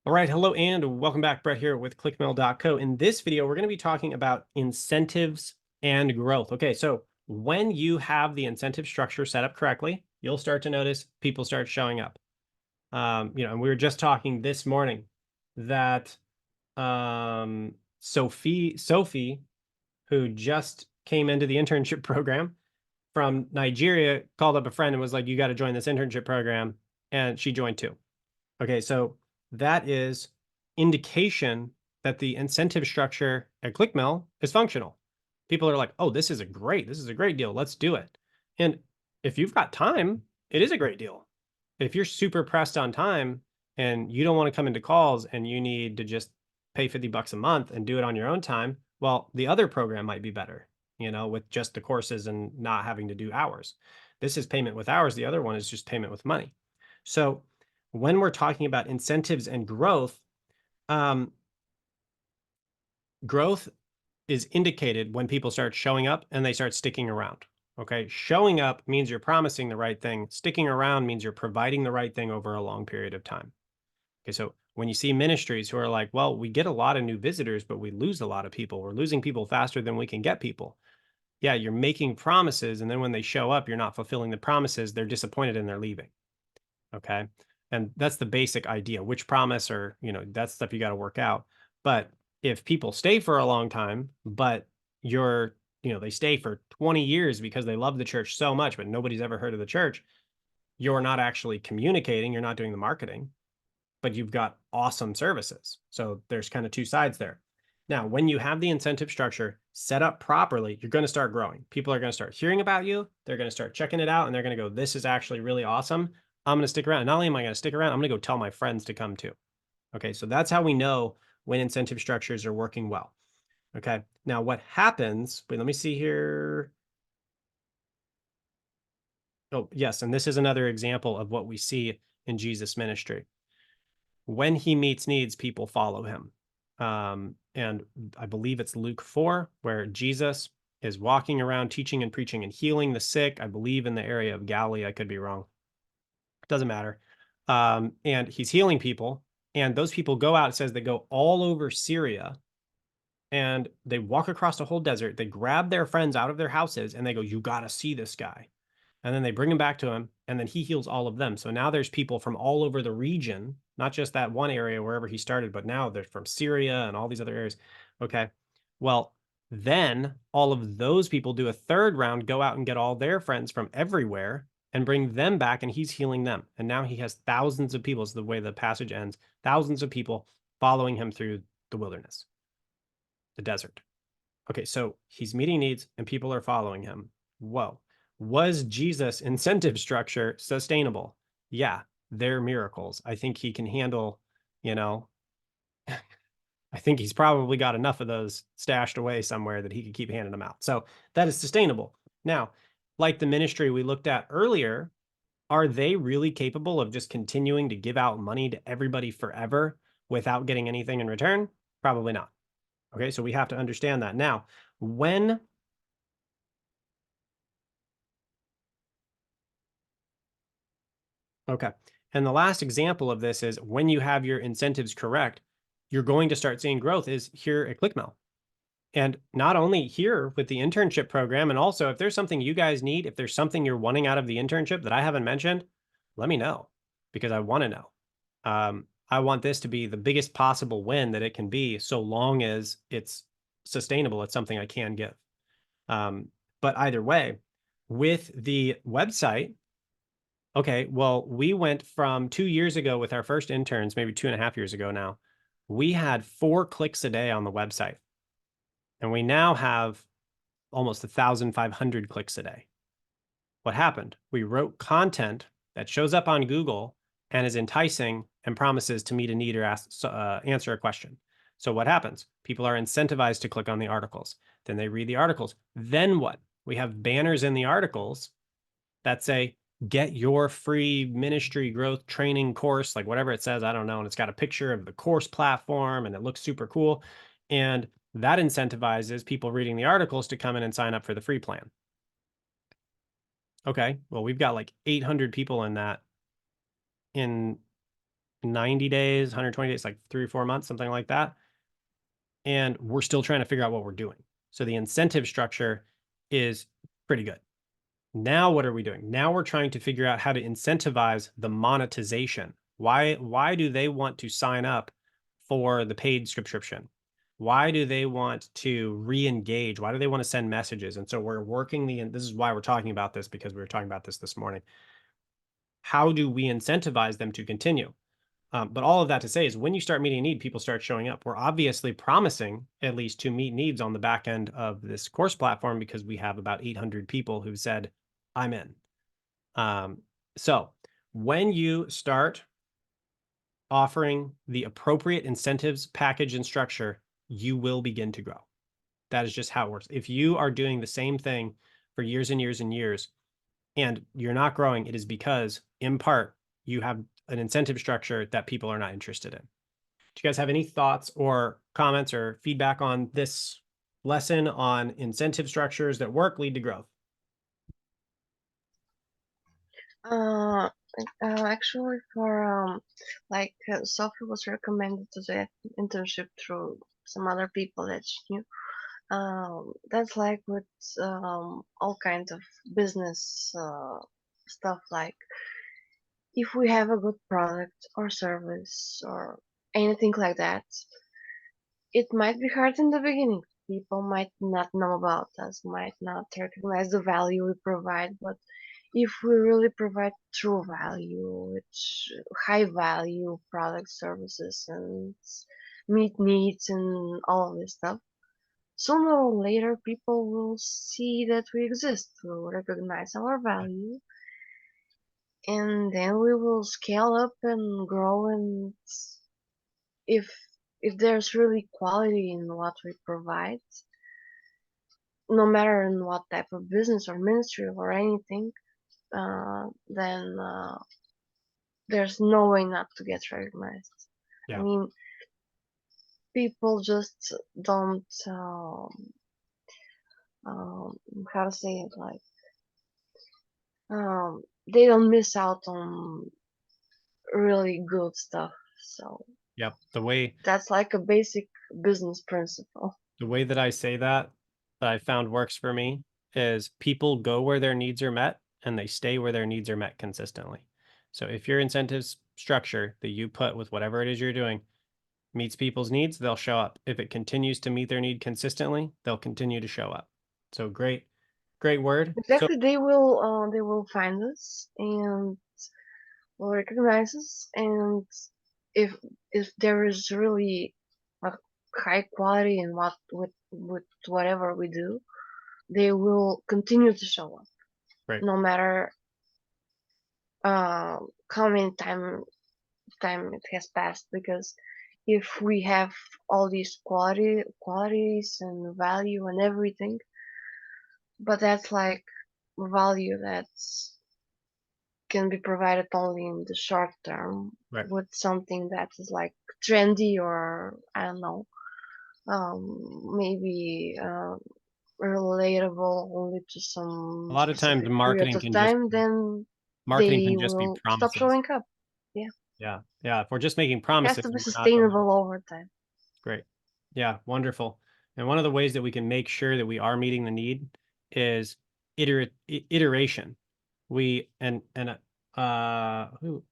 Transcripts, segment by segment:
All right, hello and welcome back. Brett here with ClickMill.co. In this video, we're going to be talking about incentives and growth. Okay, so when you have the incentive structure set up correctly, you'll start to notice people start showing up. And we were just talking this morning that Sophie, who just came into the internship program from Nigeria, called up a friend and was like, "You got to join this internship program," and she joined too. Okay, so that is indication that the incentive structure at ClickMill is functional. People are like, "Oh, this is a great deal. Let's do it." And if you've got time, it is a great deal. If you're super pressed on time and you don't want to come into calls and you need to just pay 50 bucks a month and do it on your own time, well, the other program might be better, with just the courses and not having to do hours. This is payment with hours. The other one is just payment with money. So when we're talking about incentives and growth, um, growth is indicated when people start showing up and they start sticking around. Okay. Showing up means you're promising the right thing. Sticking around means you're providing the right thing over a long period of time. Okay. So when you see ministries who are like, well, we get a lot of new visitors, but we lose a lot of people. We're losing people faster than we can get people. Yeah. You're making promises. And then when they show up, you're not fulfilling the promises. They're disappointed and they're leaving. Okay. And that's the basic idea. Which promise or, that's stuff you got to work out. But if people stay for a long time, but they stay for 20 years because they love the church so much, but nobody's ever heard of the church, you're not actually communicating, you're not doing the marketing, but you've got awesome services. So there's kind of two sides there. Now, when you have the incentive structure set up properly, you're going to start growing. People are going to start hearing about you. They're going to start checking it out and they're going to go, "This is actually really awesome. I'm going to stick around." And not only am I going to stick around, I'm going to go tell my friends to come too. Okay. So that's how we know when incentive structures are working well. Okay. Now, what happens, let me see here. Oh, yes. And this is another example of what we see in Jesus' ministry. When he meets needs, people follow him. And I believe it's Luke 4, where Jesus is walking around teaching and preaching and healing the sick. I believe in the area of Galilee. I could be wrong. Doesn't matter. And he's healing people. And those people go out, it says they go all over Syria and they walk across the whole desert. They grab their friends out of their houses and they go, "You got to see this guy." And then they bring him back to him, and then he heals all of them. So now there's people from all over the region, not just that one area wherever he started, but now they're from Syria and all these other areas. Okay. Well, then all of those people do a third round, go out and get all their friends from everywhere and bring them back, and he's healing them. And now he has thousands of people, is the way the passage ends, thousands of people following him through the wilderness, the desert. Okay, so he's meeting needs and people are following him. Whoa. Was Jesus' incentive structure sustainable? Yeah, they're miracles. I think he can handle, you know, I think he's probably got enough of those stashed away somewhere that he could keep handing them out. So that is sustainable. Now, like the ministry we looked at earlier, are they really capable of just continuing to give out money to everybody forever without getting anything in return? Probably not. Okay, so we have to understand that. Now, when Okay. And the last example of this is when you have your incentives correct, you're going to start seeing growth is here at ClickMill. And not only here with the internship program, and also if there's something you guys need, if there's something you're wanting out of the internship that I haven't mentioned, let me know because I want to know. I want this to be the biggest possible win that it can be so long as it's sustainable. It's something I can give. Um, but either way, with the website, okay, well, we went from 2 years ago with our first interns, maybe 2.5 years ago now, we had 4 clicks a day on the website, and we now have almost 1,500 clicks a day. What happened? We wrote content that shows up on Google and is enticing and promises to meet a need or answer a question. So what happens? People are incentivized to click on the articles. Then they read the articles. Then what? We have banners in the articles that say, "Get your free ministry growth training course," like whatever it says, I don't know. And it's got a picture of the course platform and it looks super cool. And that incentivizes people reading the articles to come in and sign up for the free plan. Okay. Well, we've got like 800 people in that in 90 days, 120 days, like 3 or 4 months, something like that. And we're still trying to figure out what we're doing. So the incentive structure is pretty good. Now what are we doing? Now we're trying to figure out how to incentivize the monetization. Why do they want to sign up for the paid subscription? Why do they want to re-engage? Why do they want to send messages? And so we're working this is why we're talking about this, because we were talking about this morning. How do we incentivize them to continue? But all of that to say is when you start meeting a need, people start showing up. We're obviously promising at least to meet needs on the back end of this course platform because we have about 800 people who said, I'm in. So when you start offering the appropriate incentives, package, and structure, you will begin to grow. That is just how it works. If you are doing the same thing for years and years and years, and you're not growing, it is because, in part, you have an incentive structure that people are not interested in. Do you guys have any thoughts or comments or feedback on this lesson on incentive structures that work lead to growth? Uh, Actually, for Sophie was recommended to the internship through some other people that she knew. That's like with all kinds of business stuff. Like if we have a good product or service or anything like that, it might be hard in the beginning. People might not know about us, might not recognize the value we provide, but if we really provide true value, which high value product services and meet needs and all of this stuff, sooner or later people will see that we exist, will recognize our value, and then we will scale up and grow. And if if there's really quality in what we provide, no matter in what type of business or ministry or anything, then there's no way not to get recognized. I Yeah. mean, people just don't, how to say it, like, they don't miss out on really good stuff. So Yep. that's like a basic business principle. The way that I say that I found works for me is people go where their needs are met and they stay where their needs are met consistently. So if your incentives structure that you put with whatever it is you're doing meets people's needs, they'll show up. If it continues to meet their need consistently, they'll continue to show up. So great word. So Exactly, they will find us and will recognize us, and if if there is really a high quality in what with whatever we do, they will continue to show up, great. no matter how many time it has passed. Because if we have all these qualities and value and everything, but that's like value that's can be provided only in the short term Right. with something that is like trendy, or I don't know, maybe relatable only to A some lot of times specific period of time, then marketing they can just be will stop promises. showing up. Yeah, Yeah. Yeah. If we're just making it has promises to be and we're not delivering. sustainable over time. Great. Yeah, wonderful. And one of the ways that we can make sure that we are meeting the need is iteration. We and who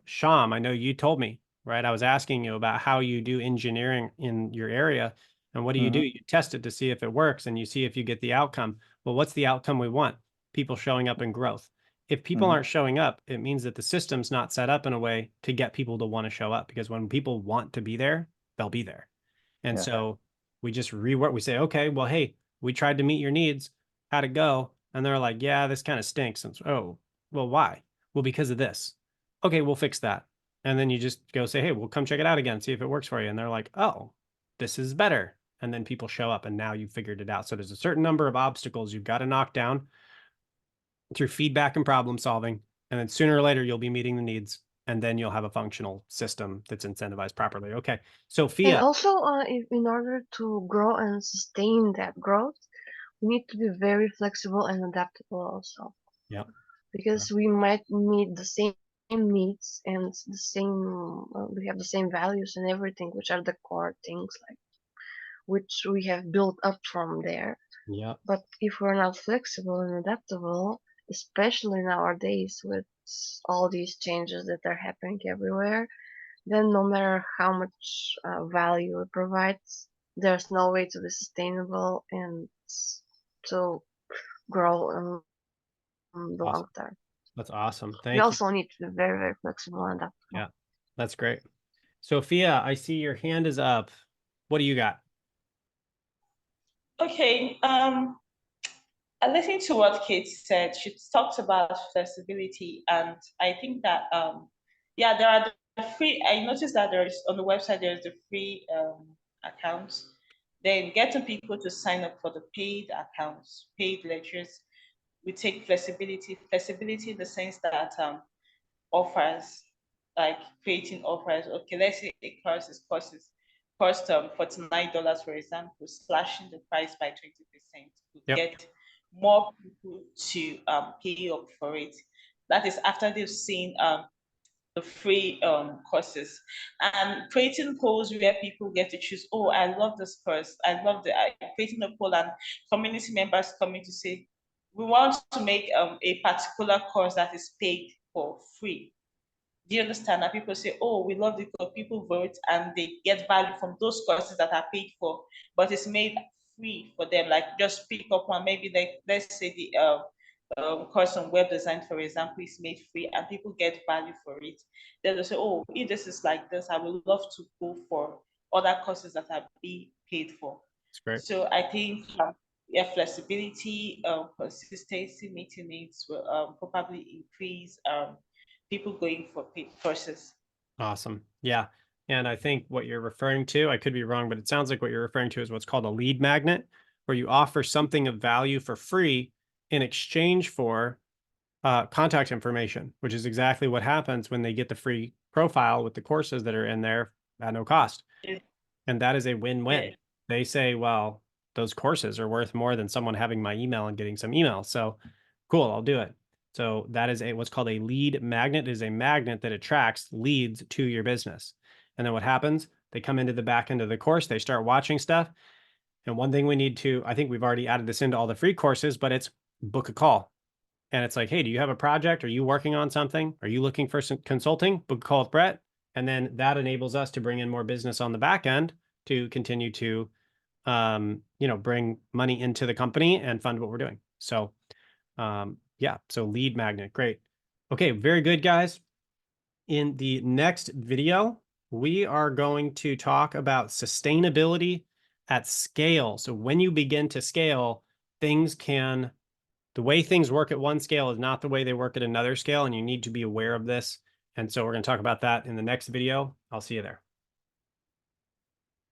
Sham, I know you told me, right? I was asking you about how you do engineering in your area. And what do? Mhm. You test it to see if it works and you see if you get the outcome. Well, what's the outcome we want? People showing up and growth. If people Mhm. aren't showing up, it means that the system's not set up in a way to get people to want to show up, because when people want to be there, they'll be there. And Yeah. so we just rework. We say, okay, well, hey, we tried to meet your needs. How'd it go? And they're like, yeah, this kind of stinks. And so, oh, well, why? Well, because of this. Okay, we'll fix that. And then you just go say, hey, we'll come check it out again, see if it works for you. And they're like, oh, this is better. And then people show up and now you've figured it out. So there's a certain number of obstacles you've got to knock down through feedback and problem solving. And then sooner or later, you'll be meeting the needs, and then you'll have a functional system that's incentivized properly. Okay. And Sophia. also, if, in order to grow and sustain that growth, we need to be very flexible and adaptable also, Yeah. because we might need the same needs and the same, we have the same values and everything, which are the core things, like which we have built up from there. Yeah. But if we're not flexible and adaptable, especially nowadays with all these changes that are happening everywhere, then no matter how much value it provides, there's no way to be sustainable and to grow in the long Awesome. term. That's awesome. We Thank you. also need to be very, very flexible and adaptable. Yeah, that's great. Sophia, I see your hand is up. What do you got? Okay. I listened to what Kate said. She talked about flexibility, and I think that yeah, there are the free. I noticed that there is on the website there is the free accounts. Then getting people to sign up for the paid accounts, paid lectures. We take flexibility in the sense that offers, like creating offers. Okay, let's say a course cost $49, for example, slashing the price by 20% to Yep. get more people to pay up for it. That is after they've seen the free courses, and creating polls where people get to choose. Oh, I love this course. I love creating a poll and community members coming to say, we want to make a particular course that is paid for free. Do you understand that people say, oh, we love the course, people vote and they get value from those courses that are paid for, but it's made free for them. Like just pick up one, maybe like let's say the course on web design, for example, is made free and people get value for it. Then they say, oh, if this is like this, I would love to go for other courses that are being paid for. That's great. So I think yeah, flexibility, consistency, meeting needs will probably increase people going for paid courses. Awesome. Yeah. And I think what you're referring to, I could be wrong, but it sounds like what you're referring to is what's called a lead magnet, where you offer something of value for free in exchange for contact information, which is exactly what happens when they get the free profile with the courses that are in there at no cost. Yeah. And that is a win-win. Yeah. They say, well, those courses are worth more than someone having my email and getting some email. So cool, I'll do it. So that is what's called a lead magnet. It is a magnet that attracts leads to your business. And then what happens? They come into the back end of the course, they start watching stuff. And one thing we need to, I think we've already added this into all the free courses, but it's book a call. And it's like, hey, do you have a project? Are you working on something? Are you looking for some consulting? Book a call with Brett. And then that enables us to bring in more business on the back end to continue to, bring money into the company and fund what we're doing. So, yeah, so lead magnet, great. Okay, very good, guys. In the next video, we are going to talk about sustainability at scale. So when you begin to scale, the way things work at one scale is not the way they work at another scale, and you need to be aware of this. And so we're going to talk about that in the next video. I'll see you there.